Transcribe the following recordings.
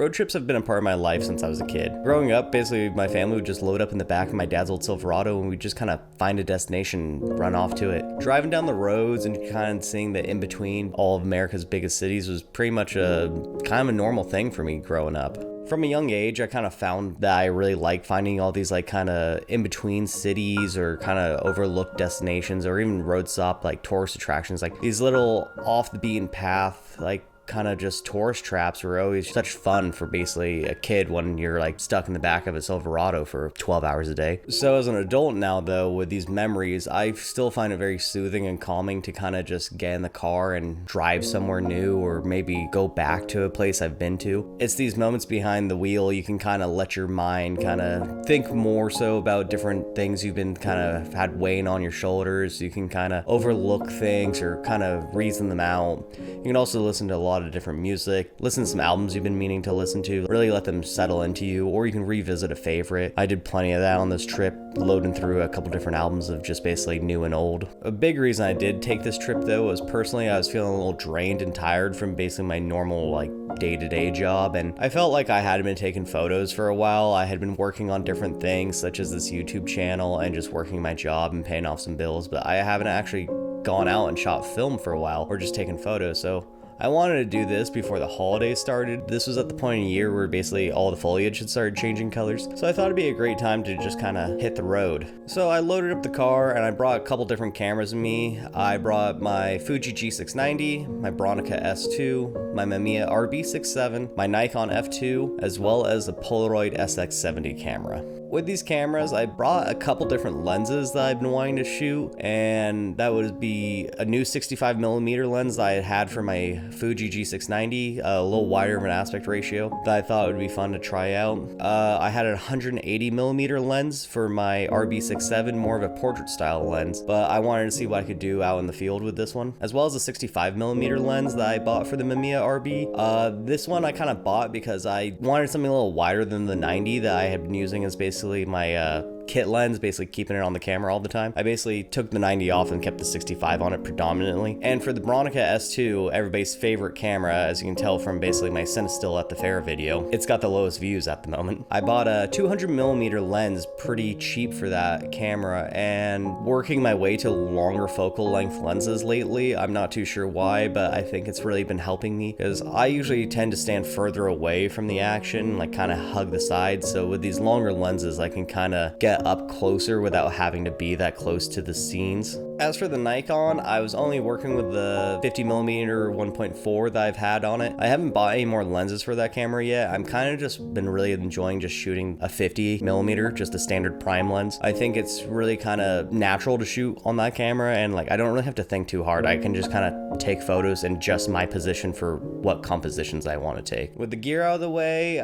Road trips have been a part of my life since I was a kid. Growing up, basically my family would just load up in the back of my dad's old Silverado and we'd just kind of find a destination, run off to it. Driving down the roads and kind of seeing the in-between all of America's biggest cities was pretty much a kind of a normal thing for me growing up. From a young age, I kind of found that I really like finding all these like kind of in-between cities or kind of overlooked destinations or even road stop like tourist attractions, like these little off the beaten path like kind of just tourist traps were always such fun for basically a kid when you're like stuck in the back of a Silverado for 12 hours a day. So as an adult now though, with these memories, I still find it very soothing and calming to kind of just get in the car and drive somewhere new or maybe go back to a place I've been to. It's these moments behind the wheel you can kind of let your mind kind of think more so about different things you've been kind of had weighing on your shoulders. You can kind of overlook things or kind of reason them out. You can also listen to a lot of different music, listen to some albums you've been meaning to listen to, really let them settle into you, or you can revisit a favorite. I did plenty of that on this trip, loading through a couple different albums of just basically new and old. A big reason I did take this trip though was personally I was feeling a little drained and tired from basically my normal like day-to-day job, and I felt like I hadn't been taking photos for a while. I had been working on different things such as this YouTube channel and just working my job and paying off some bills, but I haven't actually gone out and shot film for a while or just taken photos. So I wanted to do this before the holidays started. This was at the point in the year where basically all the foliage had started changing colors. So I thought it'd be a great time to just kind of hit the road. So I loaded up the car and I brought a couple different cameras with me. I brought my Fuji G690, my Bronica S2, my Mamiya RB67, my Nikon F2, as well as a Polaroid SX70 camera. With these cameras, I brought a couple different lenses that I've been wanting to shoot, and that would be a new 65mm lens that I had for my Fuji G690, a little wider of an aspect ratio that I thought would be fun to try out. I had a 180mm lens for my RB67, more of a portrait style lens, but I wanted to see what I could do out in the field with this one, as well as a 65mm lens that I bought for the Mamiya RB. This one I kind of bought because I wanted something a little wider than the 90 that I had been using as basically my kit lens, basically keeping it on the camera all the time. I basically took the 90 off and kept the 65 on it predominantly. And for the Bronica S2, everybody's favorite camera, as you can tell from basically my Cinestill at the fair video, it's got the lowest views at the moment. I bought a 200mm lens pretty cheap for that camera, and working my way to longer focal length lenses lately, I'm not too sure why, but I think it's really been helping me because I usually tend to stand further away from the action, like kind of hug the sides. So with these longer lenses, I can kind of get up closer without having to be that close to the scenes. As for the Nikon, I was only working with the 50mm 1.4 that I've had on it. I haven't bought any more lenses for that camera yet. I'm kind of just been really enjoying just shooting a 50mm, just a standard prime lens. I think it's really kind of natural to shoot on that camera, and like I don't really have to think too hard. I can just kind of take photos and adjust my position for what compositions I want to take. With the gear out of the way,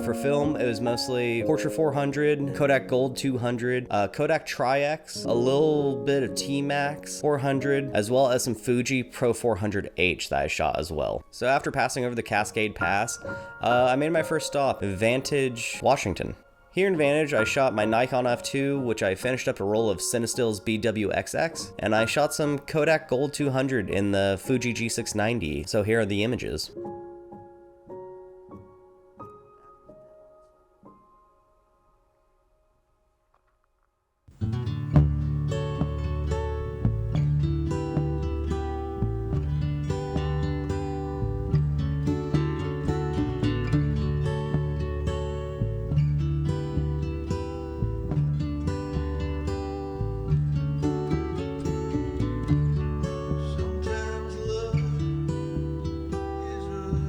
for film, it was mostly Portra 400, Kodak Gold 200, Kodak Tri-X, a little bit of Tmax 400, as well as some Fuji Pro 400H that I shot as well. So after passing over the Cascade Pass, I made my first stop, Vantage, Washington. Here in Vantage, I shot my Nikon F2, which I finished up a roll of Cinestill's BWXX, and I shot some Kodak Gold 200 in the Fuji G690. So here are the images. Sometimes love is a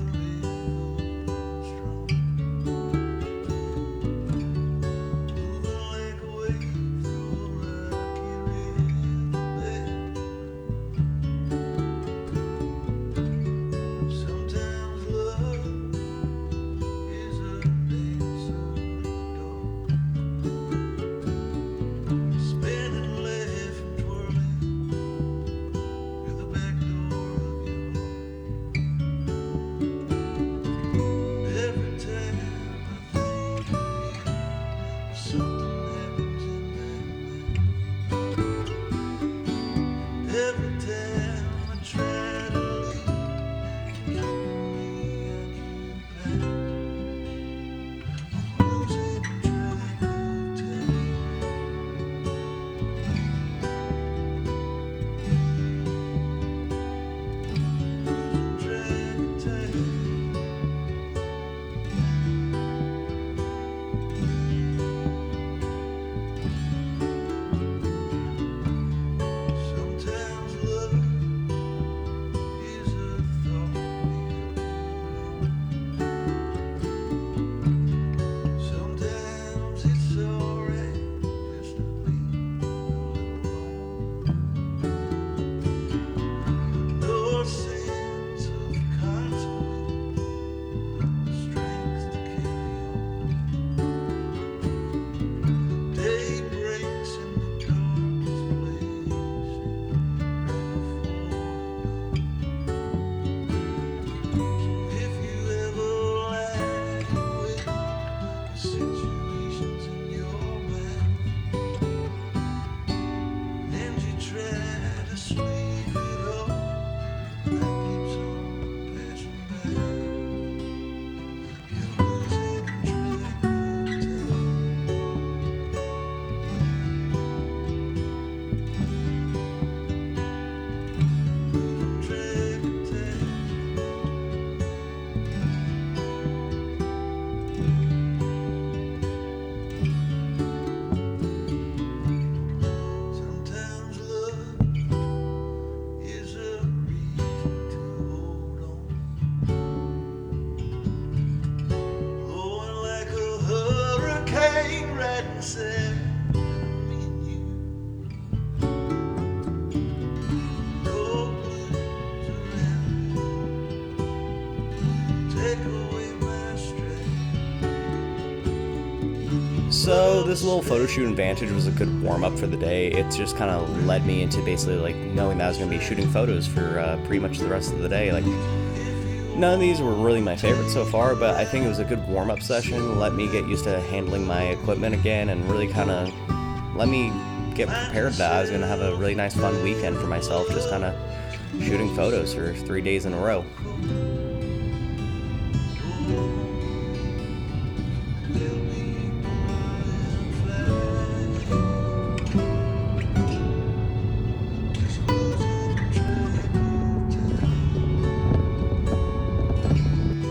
So this little photo shoot in Vantage was a good warm-up for the day. It just kind of led me into basically like knowing that I was going to be shooting photos for pretty much the rest of the day. Like, none of these were really my favorites so far, but I think it was a good warm-up session. Let me get used to handling my equipment again and really kind of let me get prepared that I was going to have a really nice fun weekend for myself, just kind of shooting photos for 3 days in a row.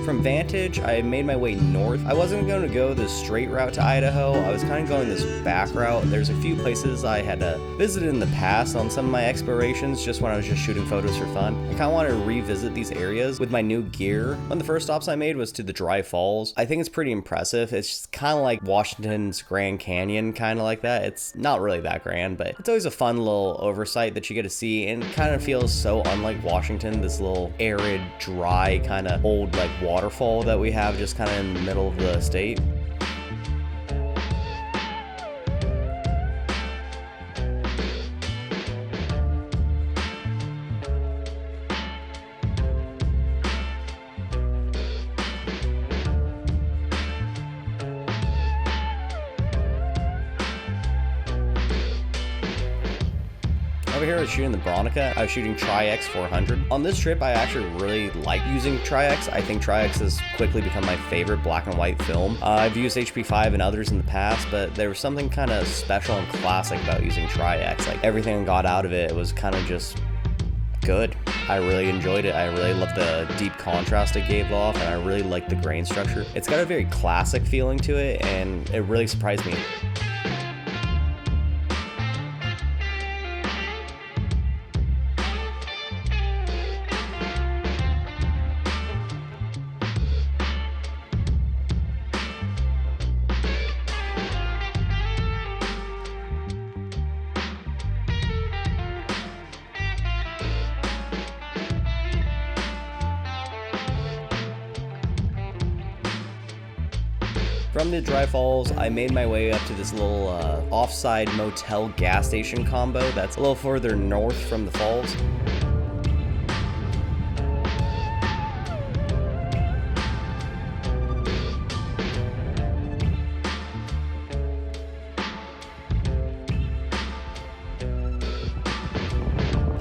From Vantage, I made my way north. I wasn't going to go the straight route to Idaho. I was kind of going this back route. There's a few places I had visited in the past on some of my explorations just when I was just shooting photos for fun. I kind of want to revisit these areas with my new gear. One of the first stops I made was to the Dry Falls. I think it's pretty impressive. It's just kind of like Washington's Grand Canyon, kind of like that. It's not really that grand, but it's always a fun little oversight that you get to see, and it kind of feels so unlike Washington, this little arid, dry, kind of old like waterfall that we have just kind of in the middle of the state. Over here I was shooting the Bronica. I was shooting Tri-X 400. On this trip, I actually really like using Tri-X. I think Tri-X has quickly become my favorite black and white film. I've used HP5 and others in the past, but there was something kind of special and classic about using Tri-X. Like, everything I got out of it was kind of just good. I really enjoyed it. I really loved the deep contrast it gave off, and I really liked the grain structure. It's got a very classic feeling to it, and it really surprised me. From the Dry Falls, I made my way up to this little offside Motel gas station combo that's a little further north from the falls.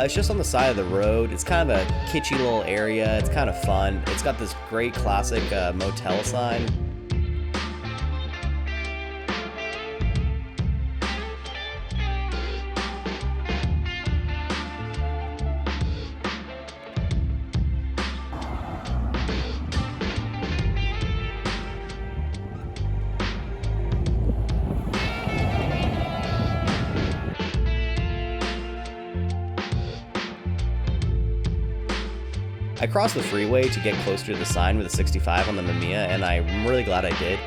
It's just on the side of the road. It's kind of a kitschy little area. It's kind of fun. It's got this great classic Motel sign. I crossed the freeway to get closer to the sign with a 65 on the Mamiya, and I'm really glad I did.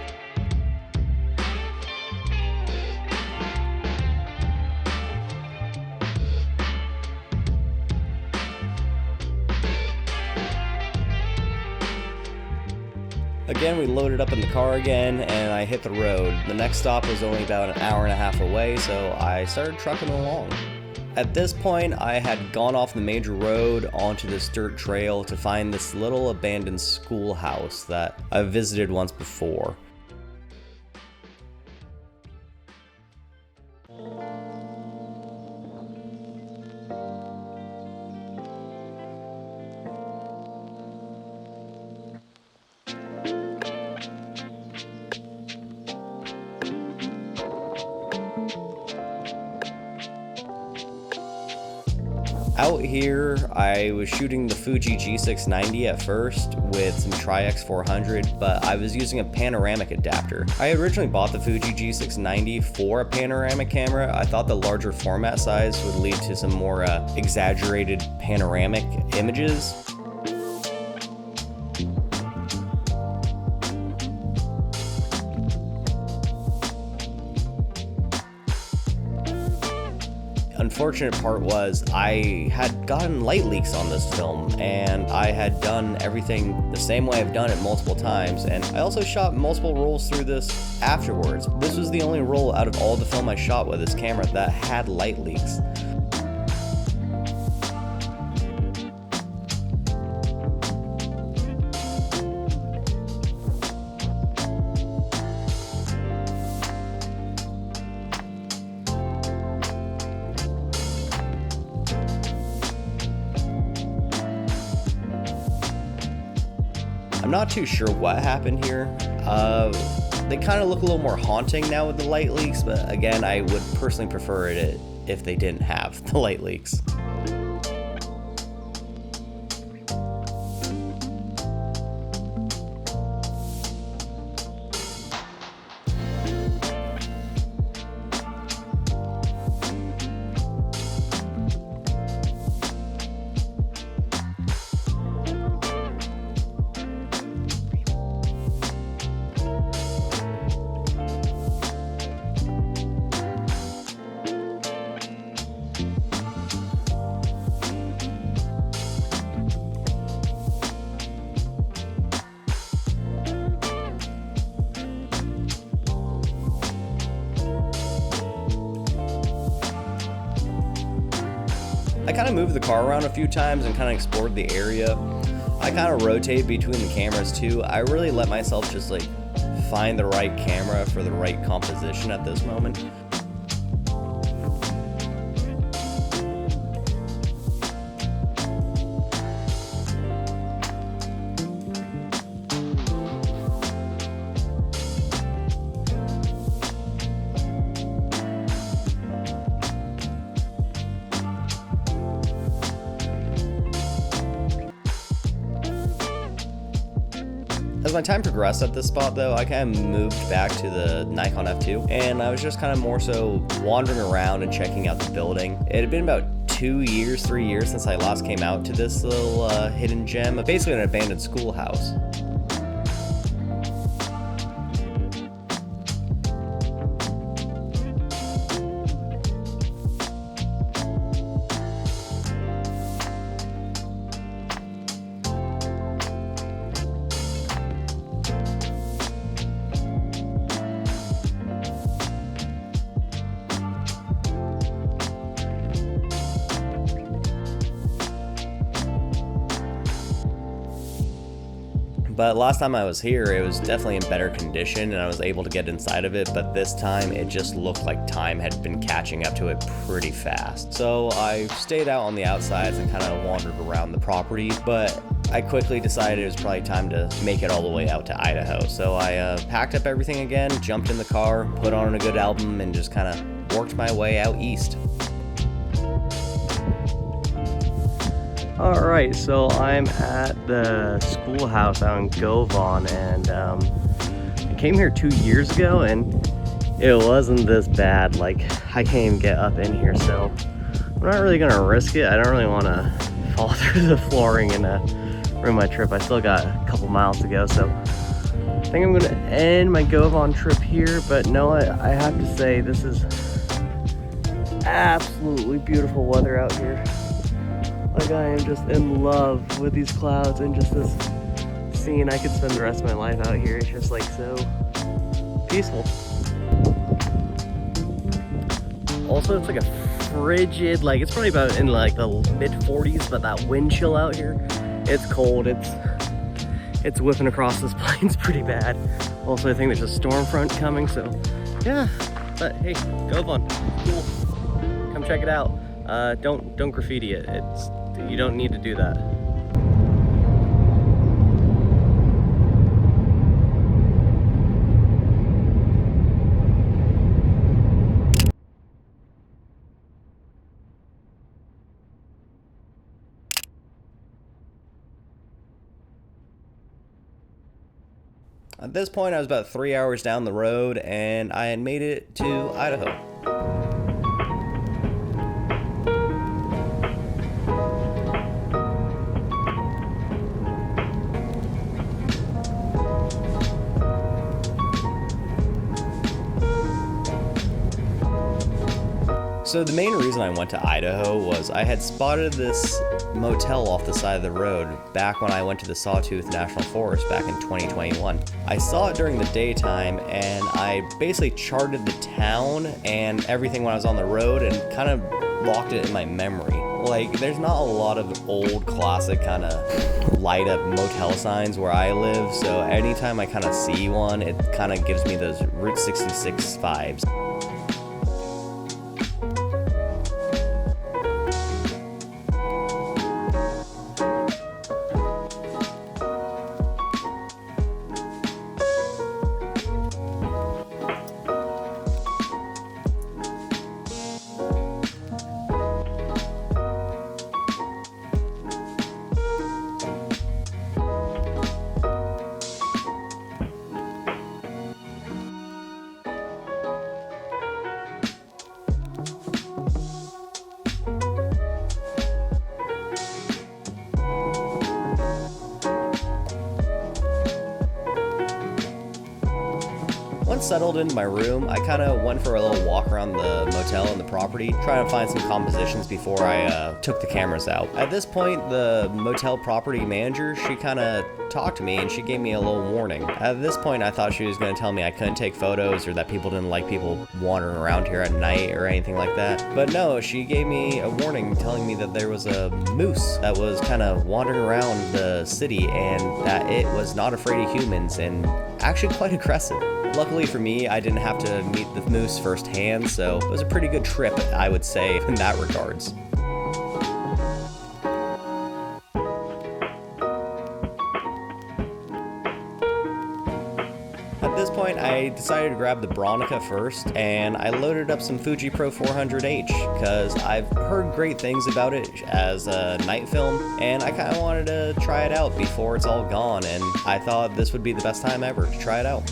Again, we loaded up in the car again, and I hit the road. The next stop was only about an hour and a half away, so I started trucking along. At this point, I had gone off the major road onto this dirt trail to find this little abandoned schoolhouse that I've visited once before. Out here, I was shooting the Fuji G690 at first with some Tri-X 400, but I was using a panoramic adapter. I originally bought the Fuji G690 for a panoramic camera. I thought the larger format size would lead to some more exaggerated panoramic images. Unfortunate part was I had gotten light leaks on this film, and I had done everything the same way I've done it multiple times, and I also shot multiple rolls through this afterwards. This was the only roll out of all the film I shot with this camera that had light leaks. I'm not too sure what happened here. They kind of look a little more haunting now with the light leaks, but again, I would personally prefer it if they didn't have the light leaks. I kind of moved the car around a few times and kind of explored the area. I kind of rotate between the cameras too. I really let myself just like find the right camera for the right composition at this moment. As my time progressed at this spot though, I kind of moved back to the Nikon F2, and I was just kind of more so wandering around and checking out the building. It had been about 3 years since I last came out to this little hidden gem, basically an abandoned schoolhouse. But last time I was here, it was definitely in better condition and I was able to get inside of it, but this time it just looked like time had been catching up to it pretty fast. So I stayed out on the outsides and kind of wandered around the property, but I quickly decided it was probably time to make it all the way out to Idaho. So I packed up everything again, jumped in the car, put on a good album, and just kind of worked my way out east. Alright, so I'm at the schoolhouse out in Govan, and I came here 2 years ago and it wasn't this bad. Like, I can't even get up in here, so I'm not really gonna risk it. I don't really want to fall through the flooring and ruin my trip. I still got a couple miles to go, so I think I'm gonna end my Govan trip here. But no, I have to say, this is absolutely beautiful weather out here. Like, I am just in love with these clouds and just this scene. I could spend the rest of my life out here. It's just like so peaceful. Also, it's like a frigid, like it's probably about in like the mid 40s, but that wind chill out here, it's cold. It's whipping across this plains pretty bad. Also, I think there's a storm front coming, so yeah. But hey, Govan, cool. Come check it out. Don't graffiti it. You don't need to do that. At this point, I was about 3 hours down the road, and I had made it to Idaho. So the main reason I went to Idaho was I had spotted this motel off the side of the road back when I went to the Sawtooth National Forest back in 2021. I saw it during the daytime, and I basically charted the town and everything when I was on the road and kind of locked it in my memory. Like, there's not a lot of old classic kind of light up motel signs where I live, so anytime I kind of see one, it kind of gives me those Route 66 vibes. Once settled into my room, I kind of went for a little walk around the motel and the property, trying to find some compositions before I took the cameras out. At this point, the motel property manager, she kind of talked to me and she gave me a little warning. At this point, I thought she was going to tell me I couldn't take photos or that people didn't like people wandering around here at night or anything like that. But no, she gave me a warning telling me that there was a moose that was kind of wandering around the city and that it was not afraid of humans and actually quite aggressive. Luckily for me, I didn't have to meet the moose firsthand, so it was a pretty good trip, I would say, in that regards. At this point, I decided to grab the Bronica first, and I loaded up some Fuji Pro 400H, because I've heard great things about it as a night film, and I kind of wanted to try it out before it's all gone, and I thought this would be the best time ever to try it out.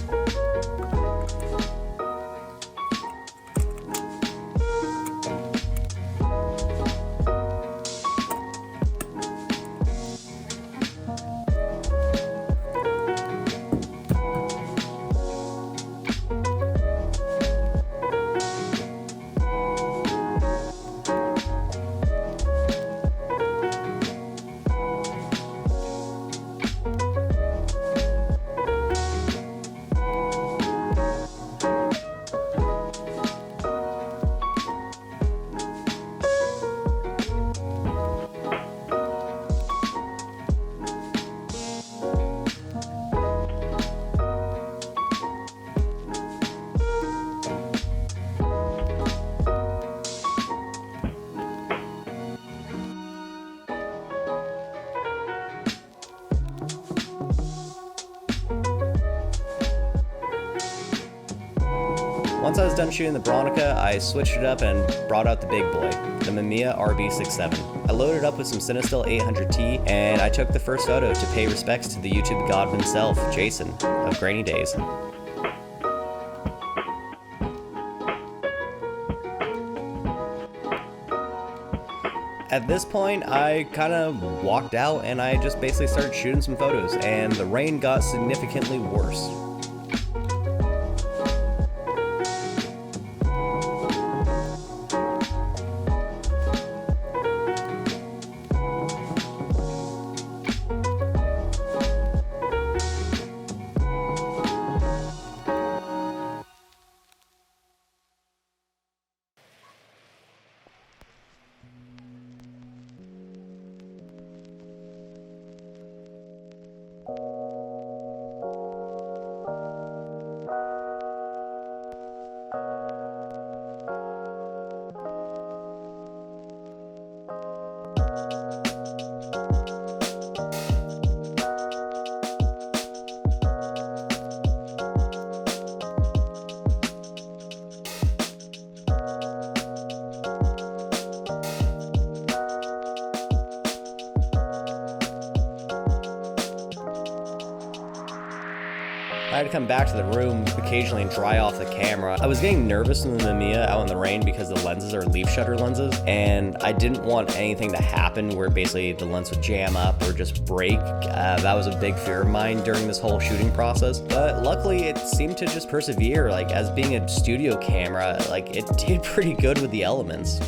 Once I was done shooting the Bronica, I switched it up and brought out the big boy, the Mamiya RB67. I loaded up with some Cinestill 800T, and I took the first photo to pay respects to the YouTube god himself, Jason, of Grainy Days. At this point, I kind of walked out and I just basically started shooting some photos, and the rain got significantly worse. I had to come back to the room occasionally and dry off the camera. I was getting nervous in the Mamiya out in the rain because the lenses are leaf shutter lenses, and I didn't want anything to happen where basically the lens would jam up or just break. That was a big fear of mine during this whole shooting process, but luckily it seemed to just persevere. Like, as being a studio camera, like, it did pretty good with the elements.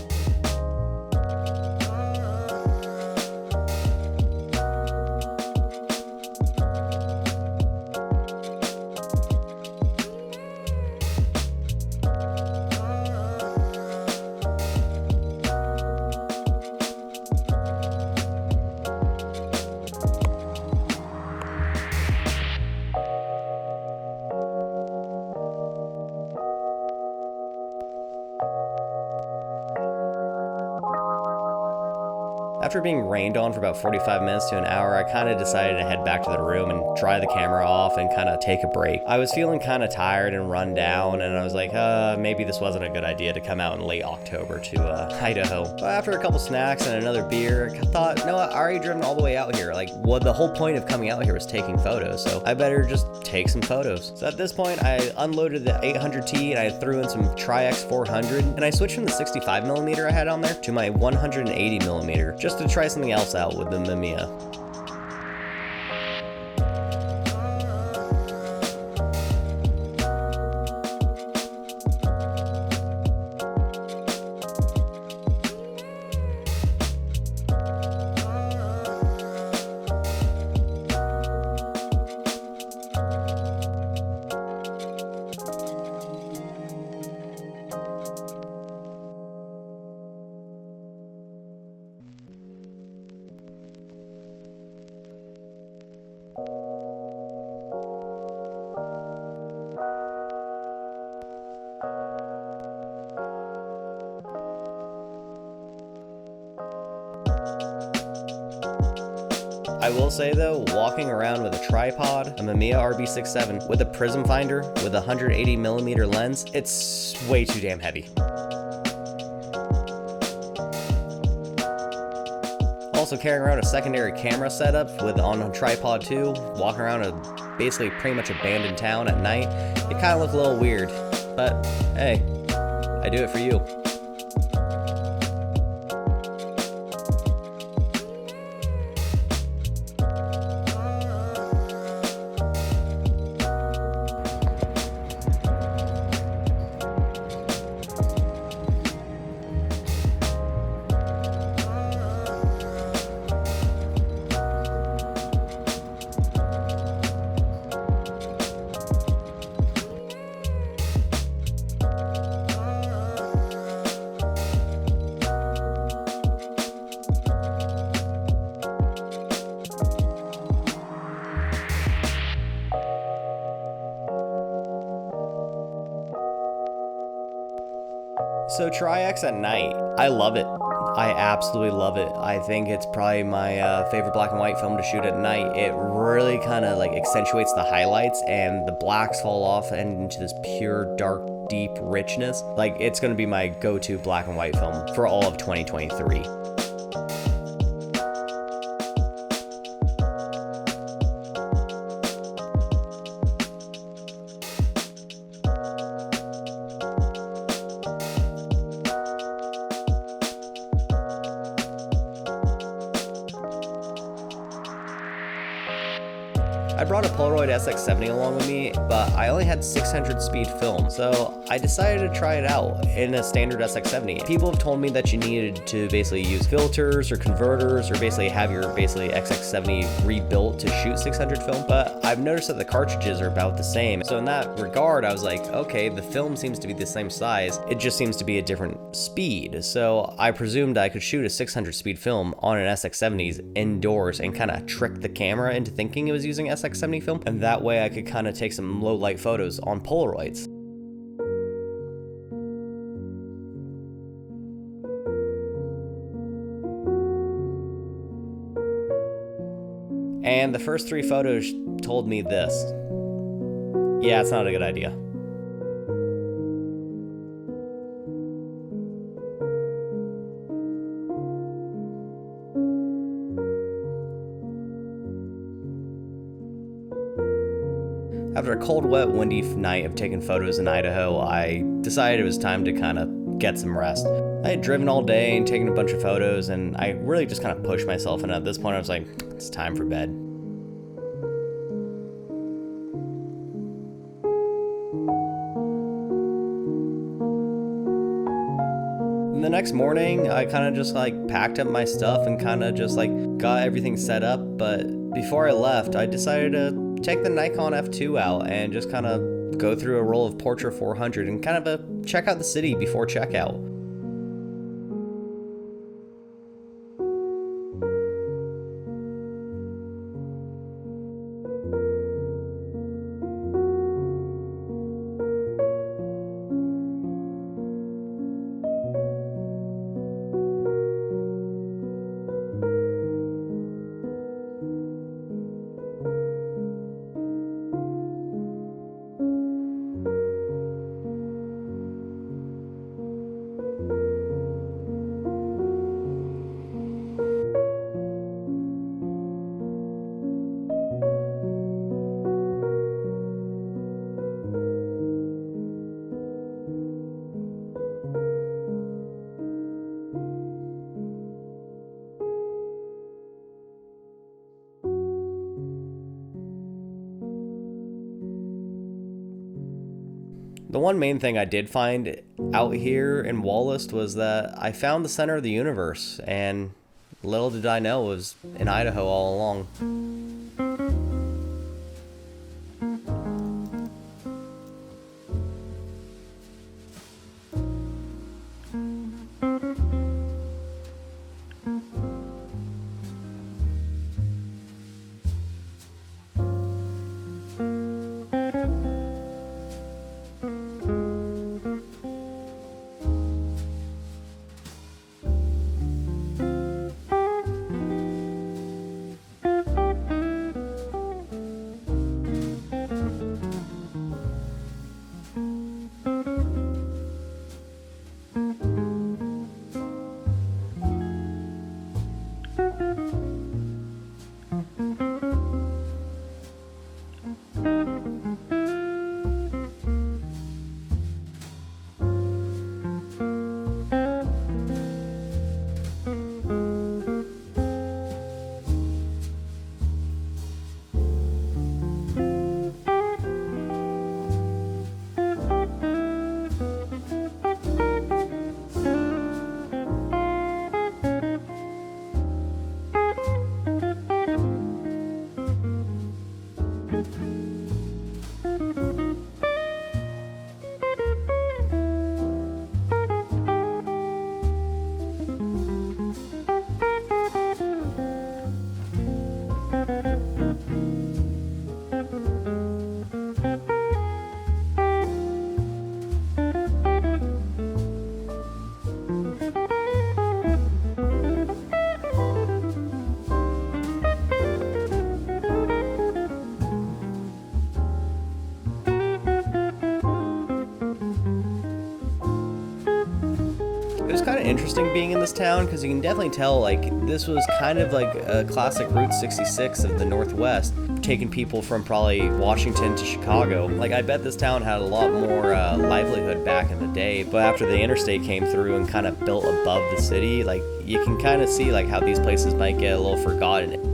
After being rained on for about 45 minutes to an hour, I kind of decided to head back to the room and dry the camera off and kind of take a break. I was feeling kind of tired and run down, and I was like, maybe this wasn't a good idea to come out in late October to Idaho. But after a couple snacks and another beer, I thought, no, I already driven all the way out here. Like, well, the whole point of coming out here was taking photos, so I better just take some photos. So at this point, I unloaded the 800T and I threw in some Tri-X 400, and I switched from the 65mm I had on there to my 180mm, just to try something else out with the Mamiya. I will say though, walking around with a tripod, a Mamiya RB67, with a prism finder, with a 180mm lens, it's way too damn heavy. Also carrying around a secondary camera setup on a tripod too, walking around a basically pretty much abandoned town at night, it kind of looked a little weird, but hey, I do it for you. So Tri-X at night, I love it. I absolutely love it. I think it's probably my favorite black and white film to shoot at night. It really kind of like accentuates the highlights and the blacks fall off and into this pure, dark, deep richness. Like, it's going to be my go-to black and white film for all of 2023. I brought a Polaroid SX70 along with me, but I only had 600 speed film, so I decided to try it out in a standard SX70. People have told me that you needed to basically use filters or converters or basically have your SX70 rebuilt to shoot 600 film, but I've noticed that the cartridges are about the same. So in that regard, I was like, okay, the film seems to be the same size, it just seems to be a different speed. So I presumed I could shoot a 600 speed film on an SX70s indoors and kind of trick the camera into thinking it was using SX70 film, and that way I could kind of take some low light photos on Polaroids. And the first 3 photos told me this. Yeah, it's not a good idea. After After a cold, wet, windy night of taking photos in Idaho, I decided it was time to kind of get some rest. I had driven all day and taken a bunch of photos, and I really just kind of pushed myself, and at this point I was like, it's time for bed. And the next morning, I kind of just like packed up my stuff and kind of just like got everything set up, but before I left, I decided to take the Nikon F2 out and just kind of go through a roll of Portra 400 and kind of check out the city before checkout. The one main thing I did find out here in Wallace was that I found the center of the universe, and little did I know it was in Idaho all along. Kind of interesting being in this town because you can definitely tell like this was kind of like a classic Route 66 of the Northwest, taking people from probably Washington to Chicago. Like I bet this town had a lot more livelihood back in the day, but after the interstate came through and kind of built above the city, like you can kind of see like how these places might get a little forgotten.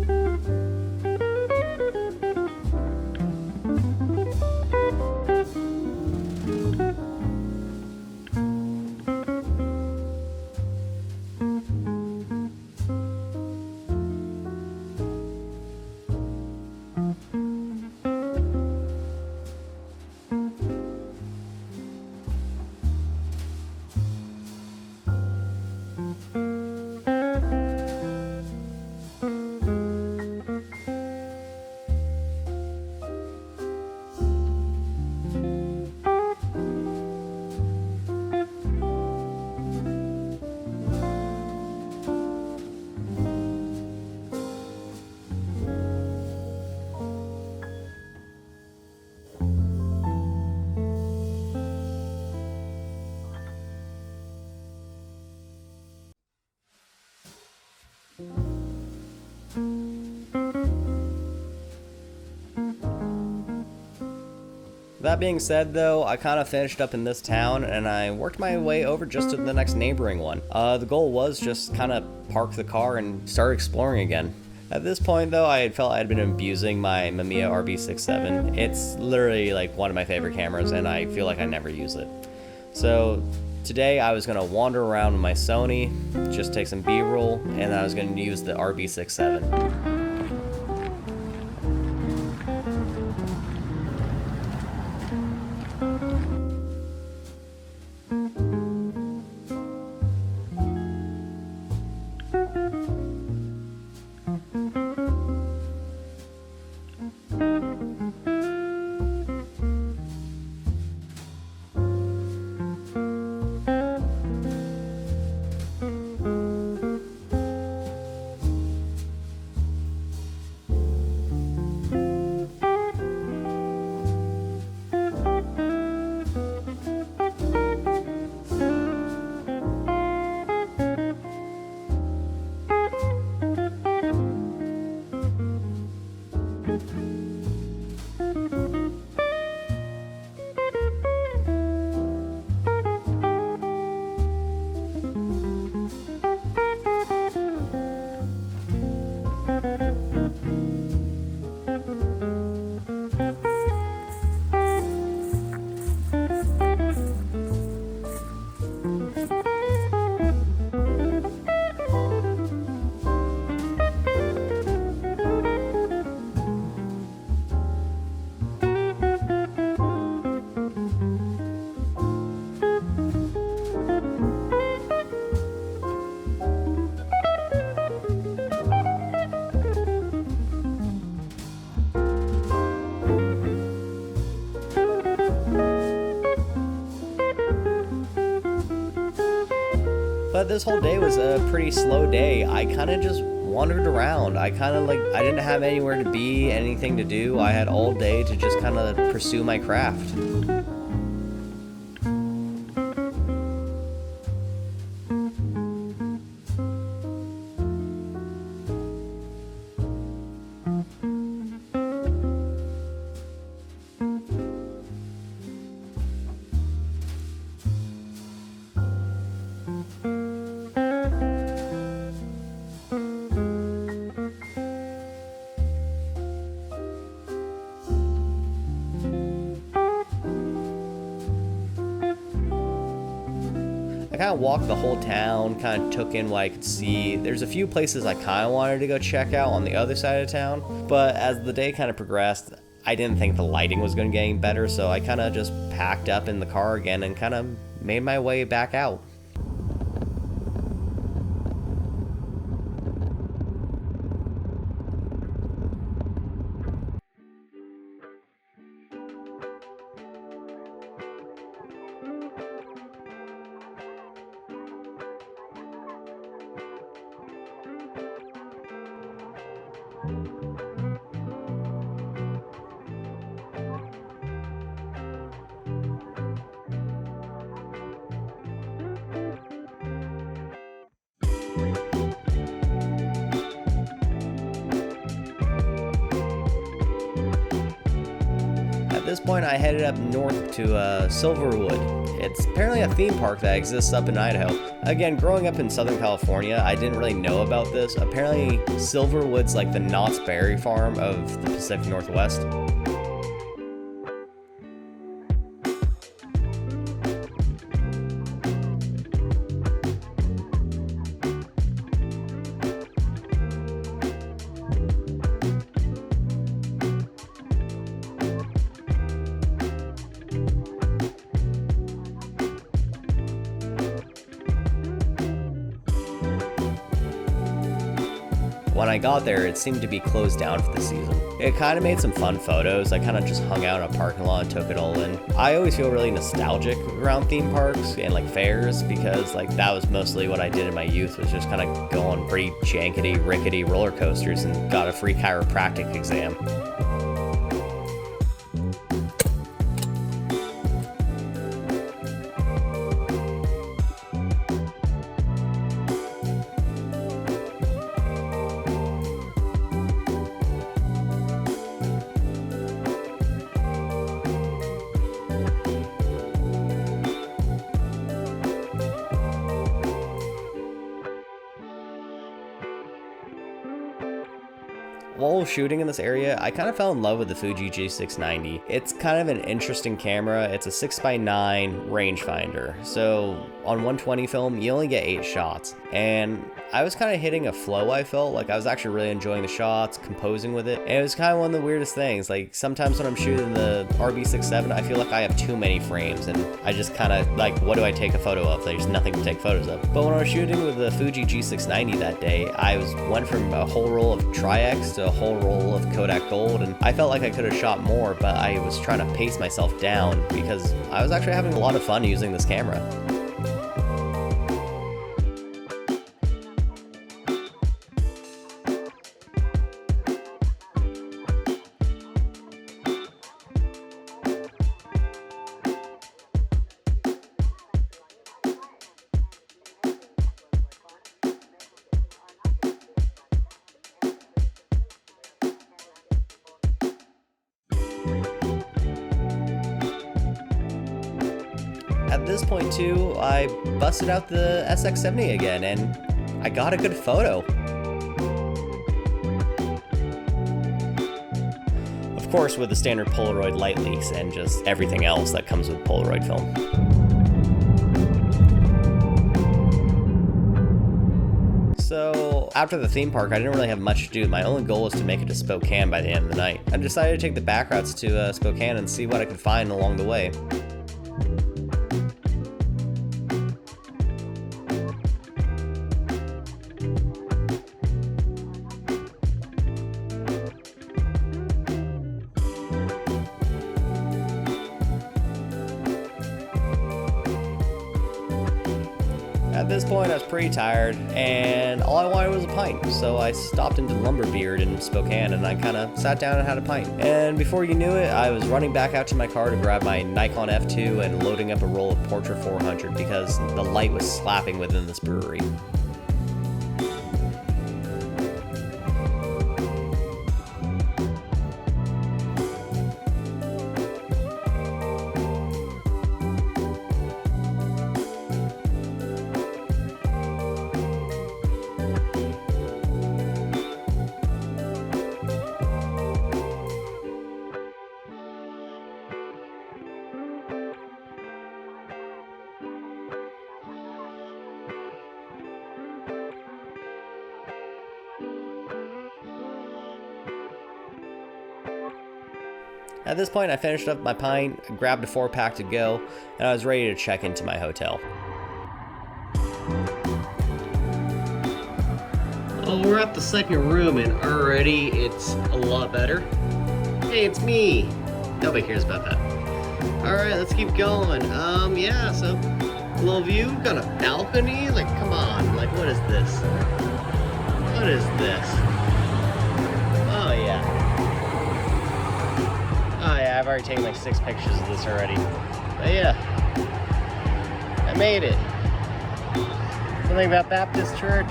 That being said though, I kind of finished up in this town and I worked my way over just to the next neighboring one. The goal was just kind of park the car and start exploring again. At this point though, I had felt I had been abusing my Mamiya RB67. It's literally like one of my favorite cameras and I feel like I never use it. So today I was gonna wander around with my Sony, just take some B-roll, and I was gonna use the RB67. But this whole day was a pretty slow day. I kind of just wandered around. I didn't have anywhere to be, anything to do. I had all day to just kind of pursue my craft. I kind of walked the whole town, kind of took in what I could see. There's a few places I kind of wanted to go check out on the other side of town, but as the day kind of progressed, I didn't think the lighting was going to get any better, so I kind of just packed up in the car again and kind of made my way back out. At this point, I headed up north to Silverwood. It's apparently a theme park that exists up in Idaho. Again, growing up in Southern California, I didn't really know about this. Apparently, Silverwood's like the Knott's Berry Farm of the Pacific Northwest. When I got there, it seemed to be closed down for the season. It kind of made some fun photos. I kind of just hung out in a parking lot and took it all in. I always feel really nostalgic around theme parks and like fairs because like that was mostly what I did in my youth, was just kind of go on pretty jankety, rickety roller coasters and got a free chiropractic exam. While shooting in this area, I kind of fell in love with the Fuji G690. It's kind of an interesting camera. It's a 6x9 rangefinder. So on 120 film, you only get 8 shots. And I was kind of hitting a flow, I felt. Like I was actually really enjoying the shots, composing with it. And it was kind of one of the weirdest things. Like sometimes when I'm shooting the RB67, I feel like I have too many frames. And I just kind of like, what do I take a photo of? There's nothing to take photos of. But when I was shooting with the Fuji G690 that day, I went from a whole roll of Tri-X to a whole roll of Kodak Gold. And I felt like I could have shot more, but I was trying to pace myself down because I was actually having a lot of fun using this camera. At this point too, I busted out the SX70 again and I got a good photo. Of course with the standard Polaroid light leaks and just everything else that comes with Polaroid film. So after the theme park, I didn't really have much to do. My only goal was to make it to Spokane by the end of the night. I decided to take the back routes to Spokane and see what I could find along the way. At this point, I was pretty tired, and all I wanted was a pint, so I stopped into Lumberbeard in Spokane, and I kind of sat down and had a pint. And before you knew it, I was running back out to my car to grab my Nikon F2 and loading up a roll of Portra 400 because the light was slapping within this brewery. At this point, I finished up my pint, grabbed a 4-pack to go, and I was ready to check into my hotel. Oh, we're at the second room, and already it's a lot better. Hey, it's me! Nobody cares about that. Alright, let's keep going. Yeah, so, little view, got a balcony? Like, come on, like, what is this? What is this? Oh, yeah. Oh yeah, I've already taken like 6 pictures of this already. But yeah, I made it. Something about Baptist Church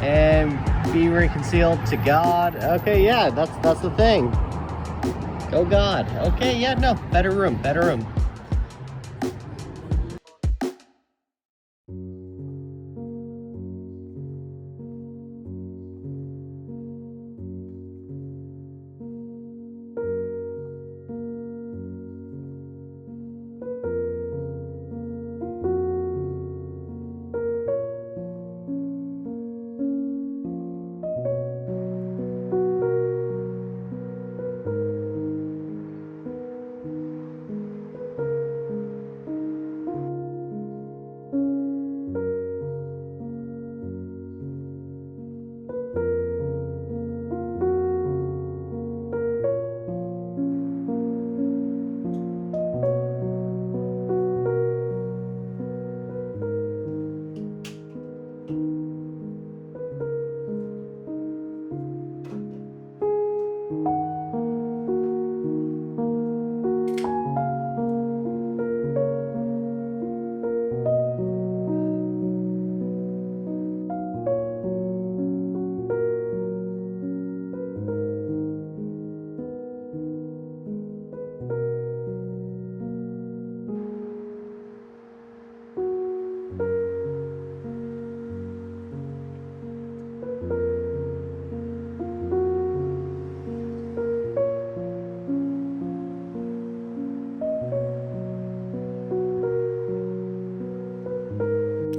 and be reconciled to God. Okay, yeah, that's the thing. Go God. Okay, yeah, no, better room, better room.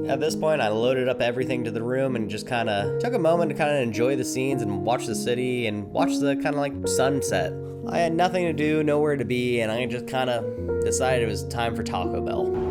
At this point, I loaded up everything to the room and just kind of took a moment to kind of enjoy the scenes and watch the city and watch the kind of like sunset. I had nothing to do, nowhere to be, and I just kind of decided it was time for Taco Bell.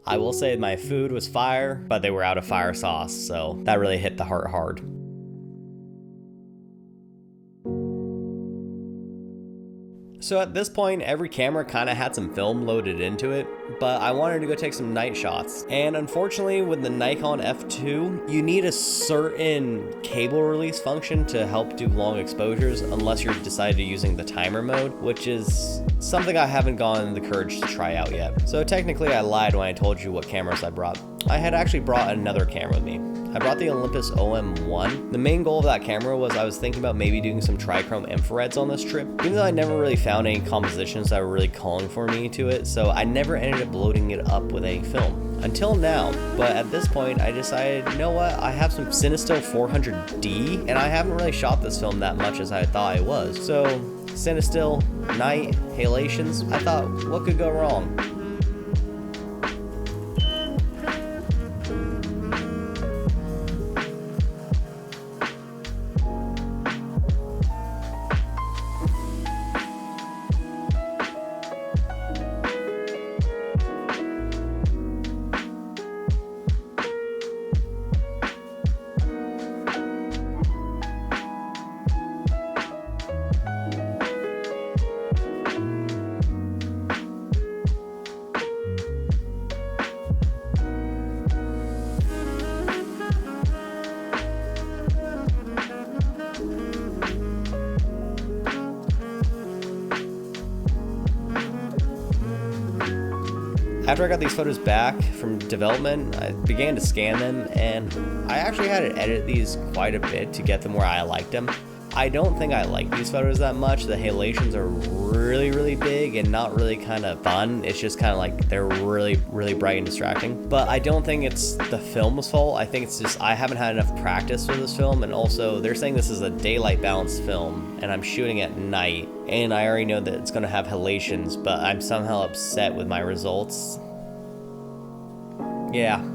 I will say my food was fire, but they were out of fire sauce, so that really hit the heart hard. So at this point, every camera kind of had some film loaded into it, but I wanted to go take some night shots. And unfortunately, with the Nikon F2, you need a certain cable release function to help do long exposures unless you're decided to using the timer mode, which is something I haven't gotten the courage to try out yet. So technically I lied when I told you what cameras I brought. I had actually brought another camera with me. I brought the Olympus OM-1. The main goal of that camera was I was thinking about maybe doing some trichrome infrareds on this trip, even though I never really found any compositions that were really calling for me to it, so I never ended up loading it up with any film. Until now, but at this point I decided, you know what, I have some Cinestill 400D, and I haven't really shot this film that much as I thought I was. So, Cinestill, night, halations, I thought, what could go wrong? After I got these photos back from development, I began to scan them, and I actually had to edit these quite a bit to get them where I liked them. I don't think I like these photos that much. The halations are really big and not really kind of fun. It's just kind of like they're really bright and distracting. But I don't think it's the film's fault. I think it's just I haven't had enough practice with this film, and also they're saying this is a daylight balanced film and I'm shooting at night, and I already know that it's going to have halations, but I'm somehow upset with my results. Yeah.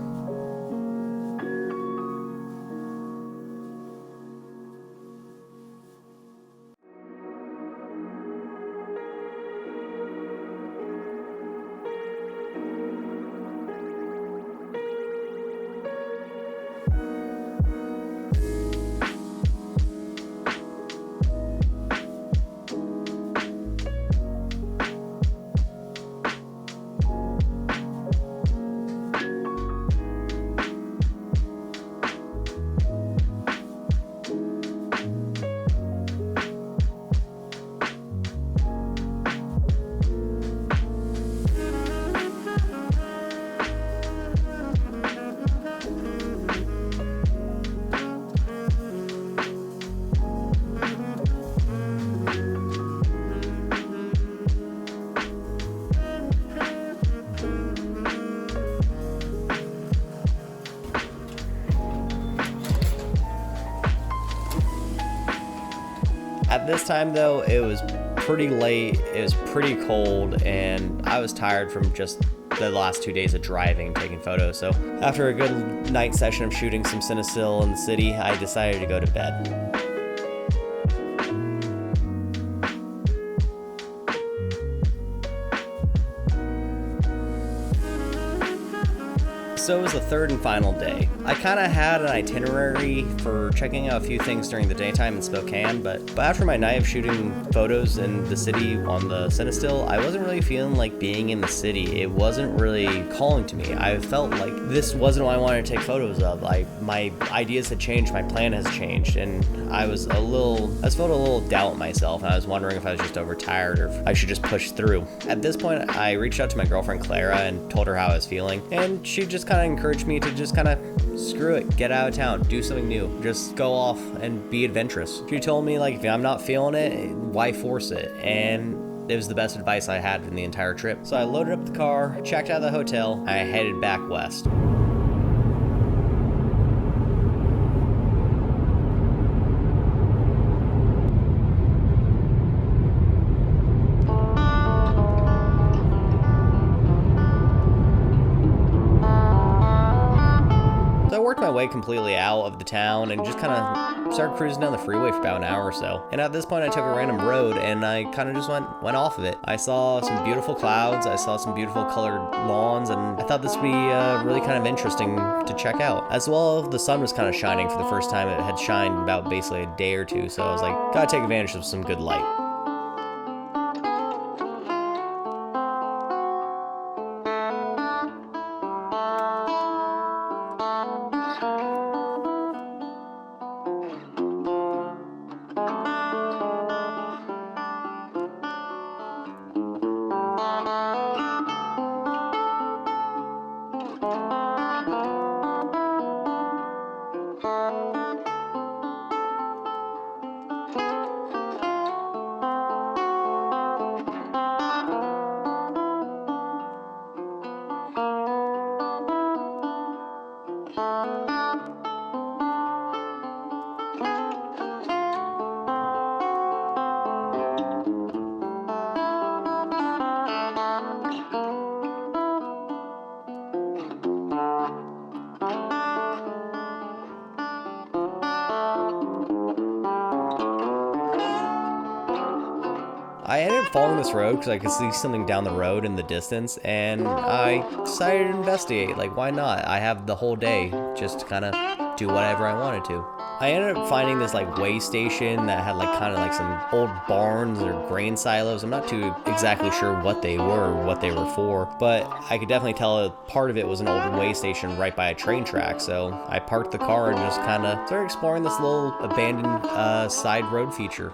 At this time though, it was pretty late, it was pretty cold, and I was tired from just the last 2 days of driving and taking photos. So after a good night session of shooting some Cinestill in the city, I decided to go to bed. So it was the third and final day. I kind of had an itinerary for checking out a few things during the daytime in Spokane, but after my night of shooting photos in the city on the Cinestill, I wasn't really feeling like being in the city. It wasn't really calling to me. I felt like this wasn't what I wanted to take photos of. My ideas had changed, my plan has changed, and I felt a little doubt in myself, and I was wondering if I was just overtired or if I should just push through. At this point, I reached out to my girlfriend Clara and told her how I was feeling, and she just kind of encouraged me to just kind of screw it, get out of town, do something new, just go off and be adventurous. She told me, like, if I'm not feeling it, why force it? And it was the best advice I had in the entire trip. So I loaded up the car, checked out of the hotel, and I headed back west. I worked my way completely out of the town and just kind of started cruising down the freeway for about an hour or so. And at this point I took a random road and I kind of just went off of it. I saw some beautiful clouds, I saw some beautiful colored lawns, and I thought this would be really kind of interesting to check out. As well, the sun was kind of shining for the first time. It had shined about basically a day or two, so I was like, gotta take advantage of some good light. I ended up following this road because I could see something down the road in the distance, and I decided to investigate. Like, why not? I have the whole day just to kind of do whatever I wanted to. I ended up finding this like way station that had like kind of like some old barns or grain silos. I'm not too exactly sure what they were or what they were for, but I could definitely tell a part of it was an old way station right by a train track. So I parked the car and just kind of started exploring this little abandoned side road feature.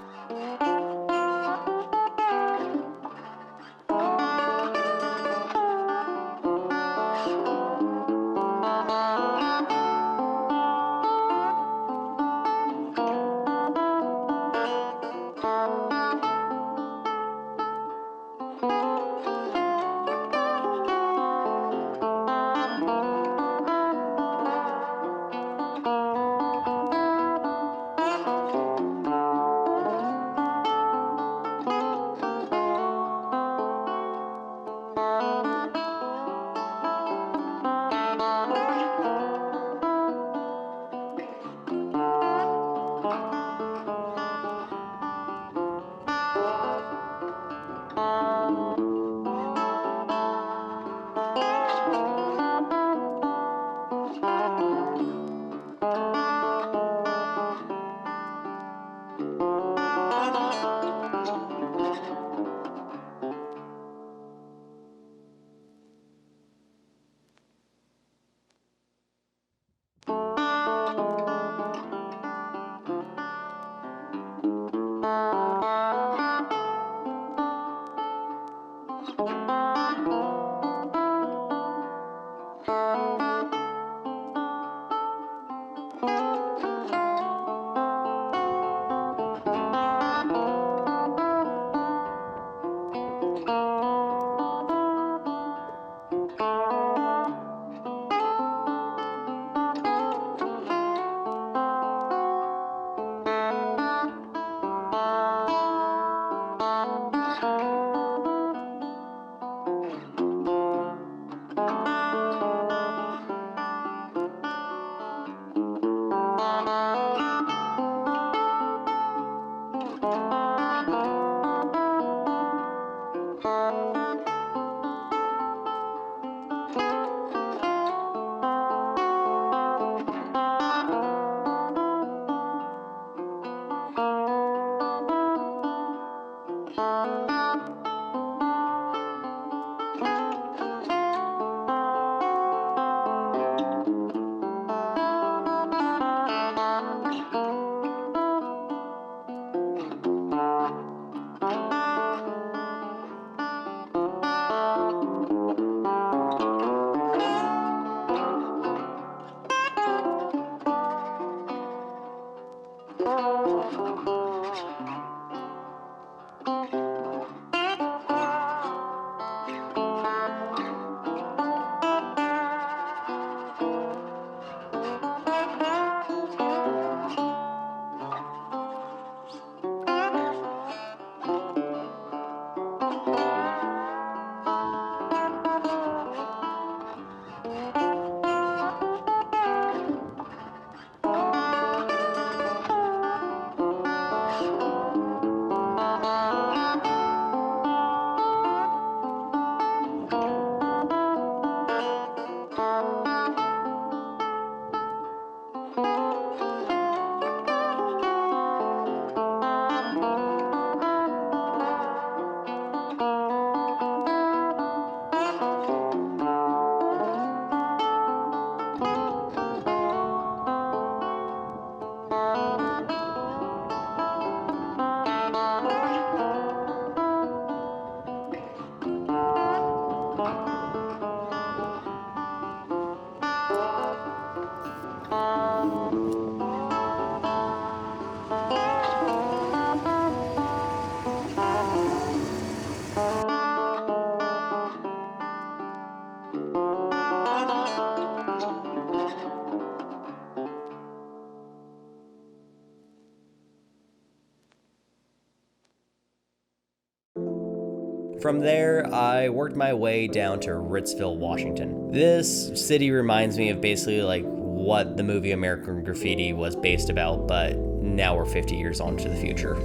From there, I worked my way down to Ritzville, Washington. This city reminds me of basically like what the movie American Graffiti was based about, but now we're 50 years on to the future.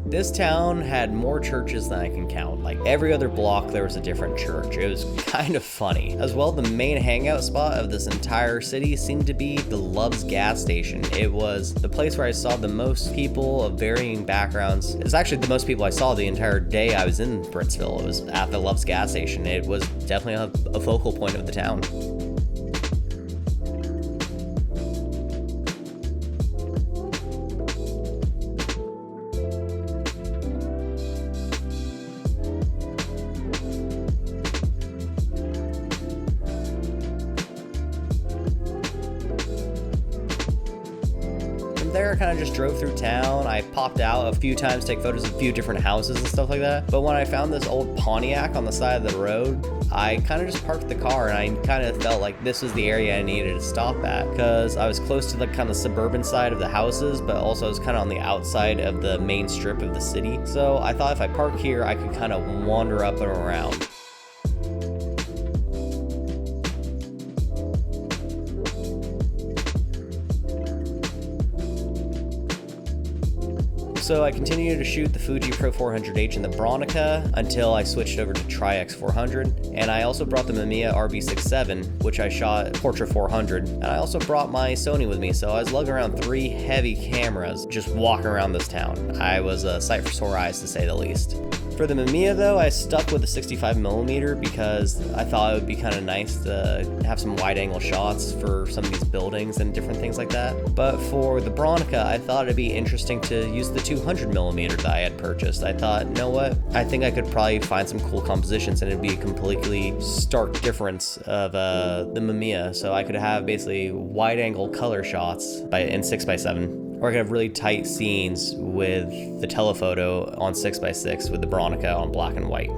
This town had more churches than I can count. Like every other block there was a different church. It was kind of funny. As well, the main hangout spot of this entire city seemed to be the Love's gas station. It was the place where I saw the most people of varying backgrounds. It's actually the most people I saw the entire day I was in Ritzville. It was at the Love's gas station. It was definitely a focal point of the town. There, I kind of just drove through town. I popped out a few times, take photos of a few different houses and stuff like that. But when I found this old Pontiac on the side of the road, I kind of just parked the car and I kind of felt like this was the area I needed to stop at because I was close to the kind of suburban side of the houses, but also I was kind of on the outside of the main strip of the city. So I thought if I park here, I could kind of wander up and around. So I continued to shoot the Fuji Pro 400H and the Bronica until I switched over to Tri-X 400, and I also brought the Mamiya RB67, which I shot Portra 400, and I also brought my Sony with me, so I was lugging around 3 heavy cameras just walking around this town. I was a sight for sore eyes, to say the least. For the Mamiya though, I stuck with the 65mm because I thought it would be kind of nice to have some wide angle shots for some of these buildings and different things like that. But for the Bronica, I thought it'd be interesting to use the 200mm that I had purchased. I thought, you know what, I think I could probably find some cool compositions and it'd be a completely stark difference of the Mamiya. So I could have basically wide angle color shots in 6x7. Or I could have really tight scenes with the telephoto on 6x6 with the Bronica on black and white.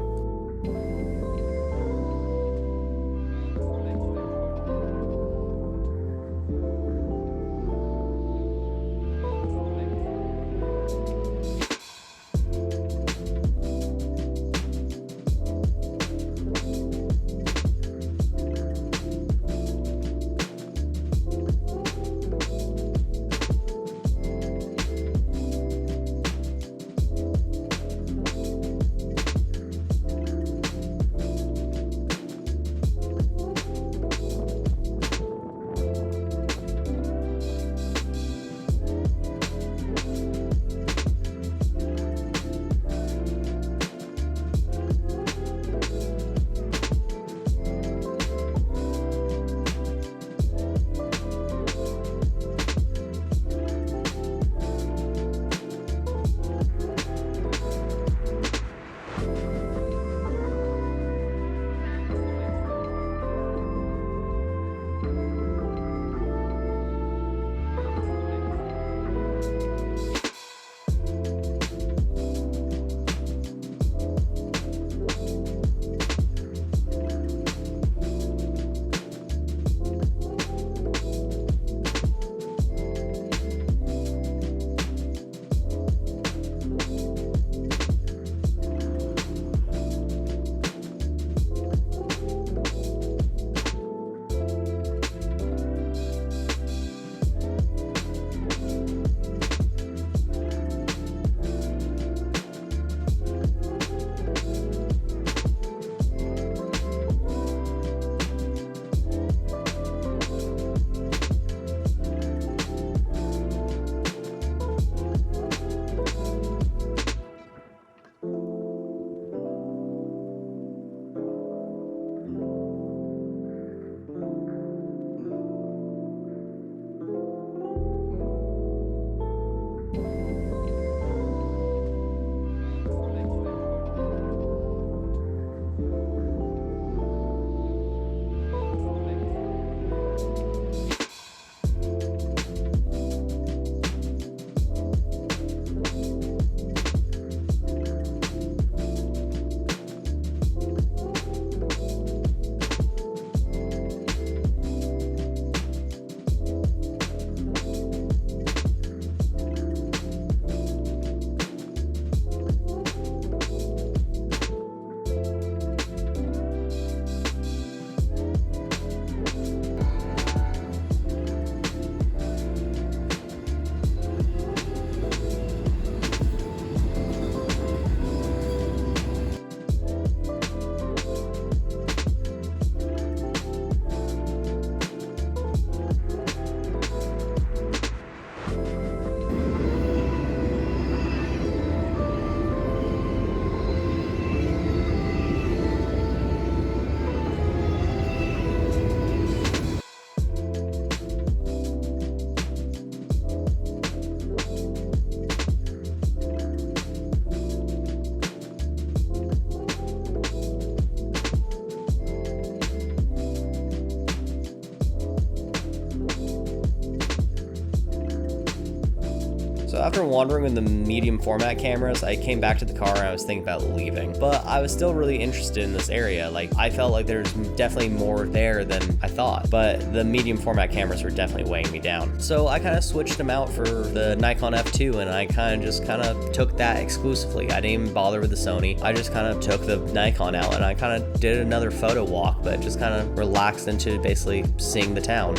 After wandering with the medium format cameras, I came back to the car and I was thinking about leaving. But I was still really interested in this area. Like, I felt like there's definitely more there than I thought. But the medium format cameras were definitely weighing me down. So I kind of switched them out for the Nikon F2, and I kind of took that exclusively. I didn't even bother with the Sony. I just kind of took the Nikon out and I kind of did another photo walk, but just kind of relaxed into basically seeing the town.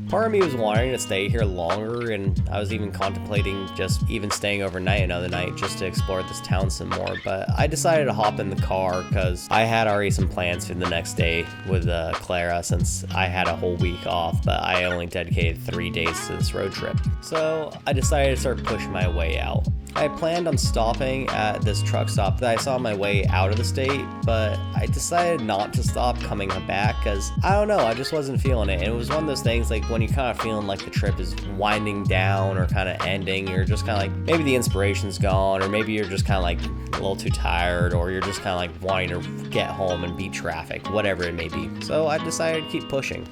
Part of me was wanting to stay here longer, and I was even contemplating just even staying overnight another night just to explore this town some more, but I decided to hop in the car because I had already some plans for the next day with Clara, since I had a whole week off, but I only dedicated 3 days to this road trip. So I decided to start pushing my way out. I planned on stopping at this truck stop that I saw on my way out of the state, but I decided not to stop coming back because, I don't know, I just wasn't feeling it. And it was one of those things like when you're kind of feeling like the trip is winding down or kind of ending, you're just kind of like, maybe the inspiration's gone, or maybe you're just kind of like a little too tired, or you're just kind of like wanting to get home and beat traffic, whatever it may be. So I decided to keep pushing.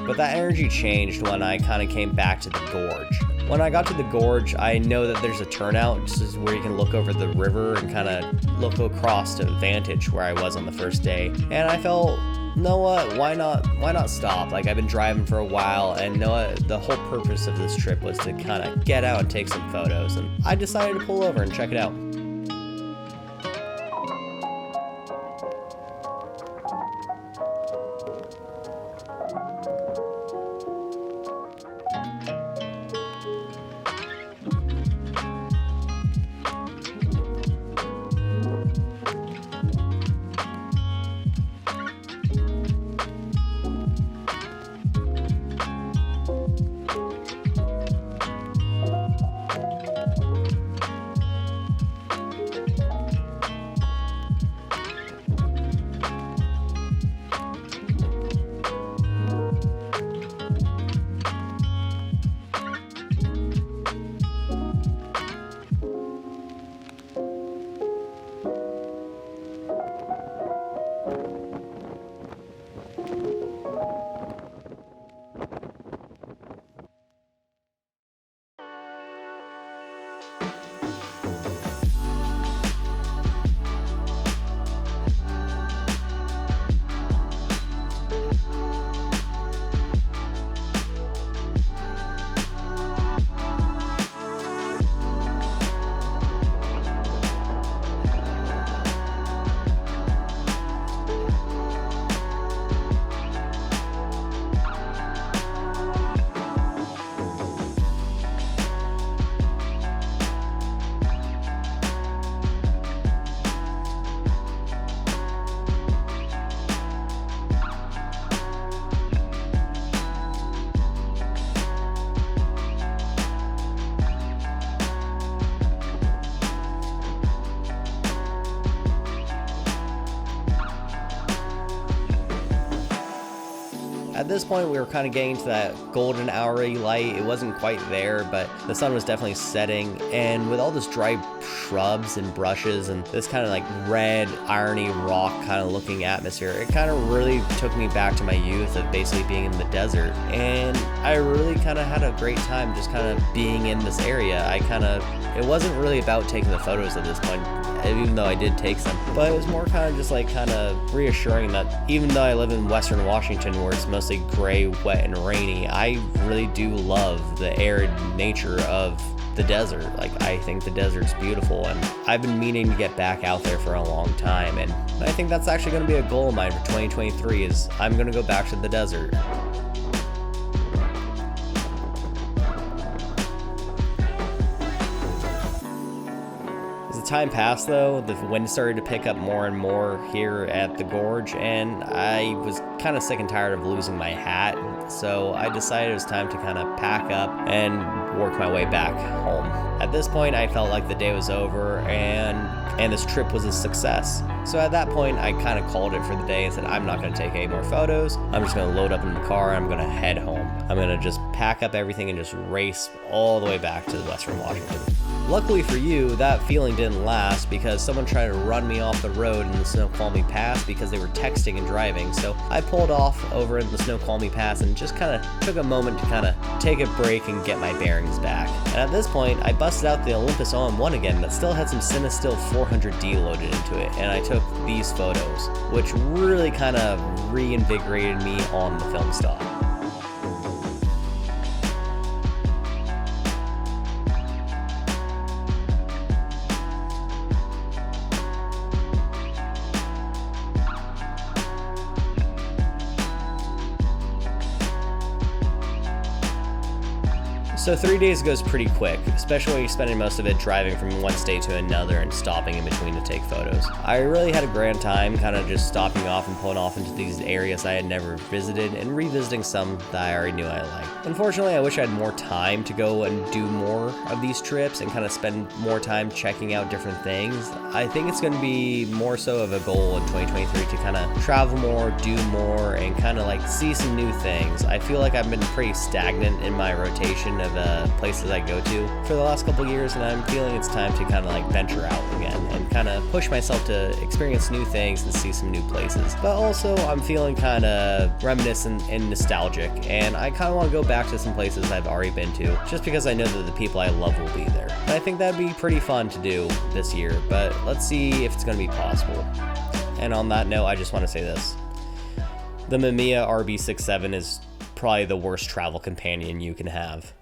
But that energy changed when I kind of came back to the gorge. When I got to the gorge, I know that there's a turnout. This is where you can look over the river and kind of look across to Vantage, where I was on the first day. And I felt, you know what, why not stop? Like, I've been driving for a while, and you know what, the whole purpose of this trip was to kind of get out and take some photos. And I decided to pull over and check it out. At this point, we were kind of getting to that golden hour-y light. It wasn't quite there, but the sun was definitely setting, and with all this dry shrubs and brushes and this kind of like red irony rock kind of looking atmosphere, it kind of really took me back to my youth of basically being in the desert. And I really kind of had a great time just kind of being in this area. It wasn't really about taking the photos at this point, even though I did take some, but it was more kind of just like kind of reassuring that even though I live in Western Washington where it's mostly gray, wet, and rainy, I really do love the arid nature of the desert. Like, I think the desert's beautiful, and I've been meaning to get back out there for a long time, and I think that's actually going to be a goal of mine for 2023 is I'm going to go back to the desert. Time passed though, the wind started to pick up more and more here at the gorge, and I was kind of sick and tired of losing my hat, so I decided it was time to kind of pack up and work my way back home. At this point, I felt like the day was over and this trip was a success. So at that point, I kind of called it for the day and said, I'm not going to take any more photos. I'm just going to load up in the car and I'm going to head home. I'm going to just pack up everything and just race all the way back to Western Washington. Luckily for you, that feeling didn't last because someone tried to run me off the road in the Snoqualmie Pass because they were texting and driving. So I pulled off over in the Snoqualmie Pass and just kind of took a moment to kind of take a break and get my bearings back. And at this point, I busted out the Olympus OM-1 again that still had some Cinestill 400D loaded into it, and I took these photos, which really kind of reinvigorated me on the film stock. So 3 days goes pretty quick, especially when you're spending most of it driving from one state to another and stopping in between to take photos. I really had a grand time kind of just stopping off and pulling off into these areas I had never visited and revisiting some that I already knew I liked. Unfortunately, I wish I had more time to go and do more of these trips and kind of spend more time checking out different things. I think it's going to be more so of a goal in 2023 to kind of travel more, do more, and kind of like see some new things. I feel like I've been pretty stagnant in my rotation of places I go to for the last couple years, and I'm feeling it's time to kind of like venture out again and kind of push myself to experience new things and see some new places. But also I'm feeling kind of reminiscent and nostalgic, and I kind of want to go back to some places I've already been to just because I know that the people I love will be there. And I think that'd be pretty fun to do this year, but let's see if it's going to be possible. And on that note, I just want to say this. The Mamiya RB67 is probably the worst travel companion you can have.